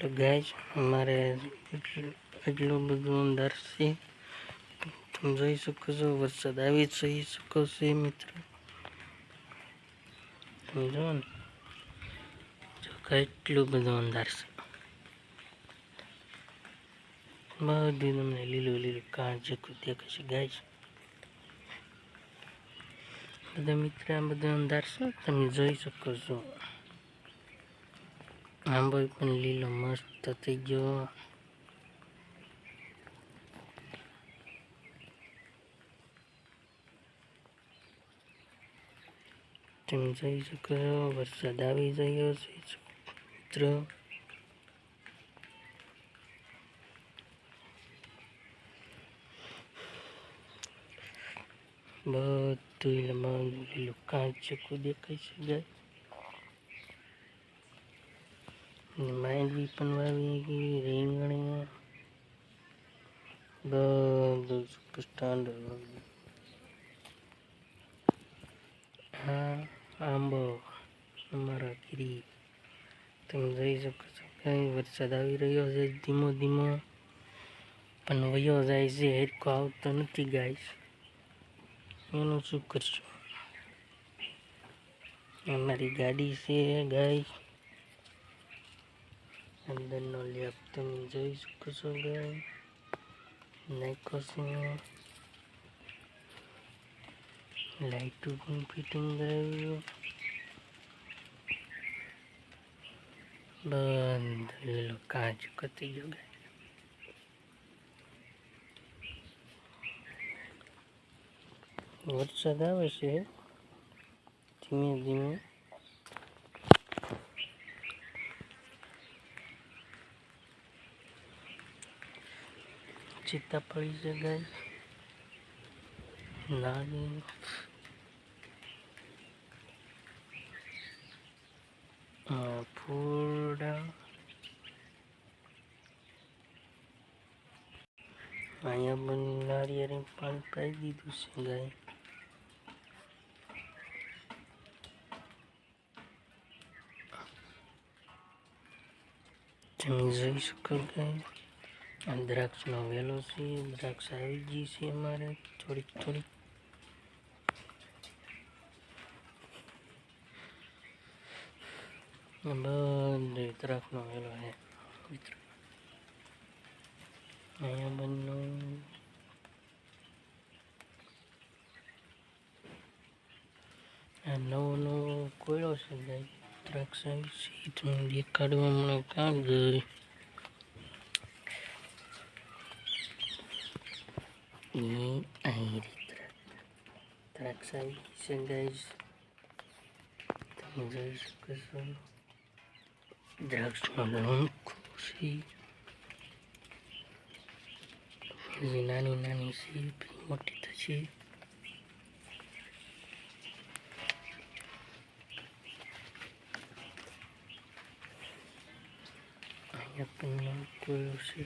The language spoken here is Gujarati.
हेलो गाइस, हमारे એટલું બધું અંધાર છે. તમે જોઈ શકો છો, વરસાદ આવી જઈ શકો છે મિત્રો. તમે જો ને, જો કેટલું બધું અંધાર છે. બધું તમને લીલું લીલું કાળજેકું દેખાશે ગાઈસ. બધા મિત્ર, આ બધું અંધાર છે, તમે જોઈ શકો છો. આંબો પણ લીલો મસ્ત થઈ ગયો. તમે જોઈ શકો છો, વરસાદ આવી રહ્યો છે મિત્રો. બધું લીલું કાળજેકું દેખાય છે ગાય. માંડવી પણ વાવી ગઈ, રીંગણી, બધું સ્ટાન્ડર્ડ વાવી. હા, આંબો અમારા ગીરી. તમે જોઈ શકો છો, કઈ વરસાદ આવી રહ્યો છે ધીમો ધીમો, પણ વયો જાય છે, હેરકો આવતો નથી ગાઈસ. એનું શું કરશું? અમારી ગાડી છે ગાઈસ. અંદરનો લેપ તમે જોઈ શકો છો ગાઈસ. નાખો છે, લાઈટું પણ ફિટિંગ કરાવ્યું. બધું કાચ કતી ગયો ગાઈસ. વરસાદ આવે છે ધીમે ધીમે. સીતાફળી છે ગાઈસ, નાની ફૂડા. અહીંયા પણ નારિયેળ પાણી પાઈ દીધું છે ગાય. તમે જોઈ શકો ગાય. આ દ્રાક્ષનો વેલો છે, દ્રાક્ષ આવી ગઈ છે અમારે થોડીક થોડીક. બધે દ્રાક્ષનો વેલો છે મિત્રો. અહીંયા બનનું આ નવો નવો કોયડો છે ગાય. દ્રાક્ષ આવી છે, તમને દેખાડવા મને કામ ગઈ. દ્રાક્ષ આવી ગઈ છે ગાઈસ. તમે જોઈ શકો છો, દ્રાક્ષનો લંકો છે. નાની નાની છે, મોટી થશે. અહીંયા પણ કોયડો છે.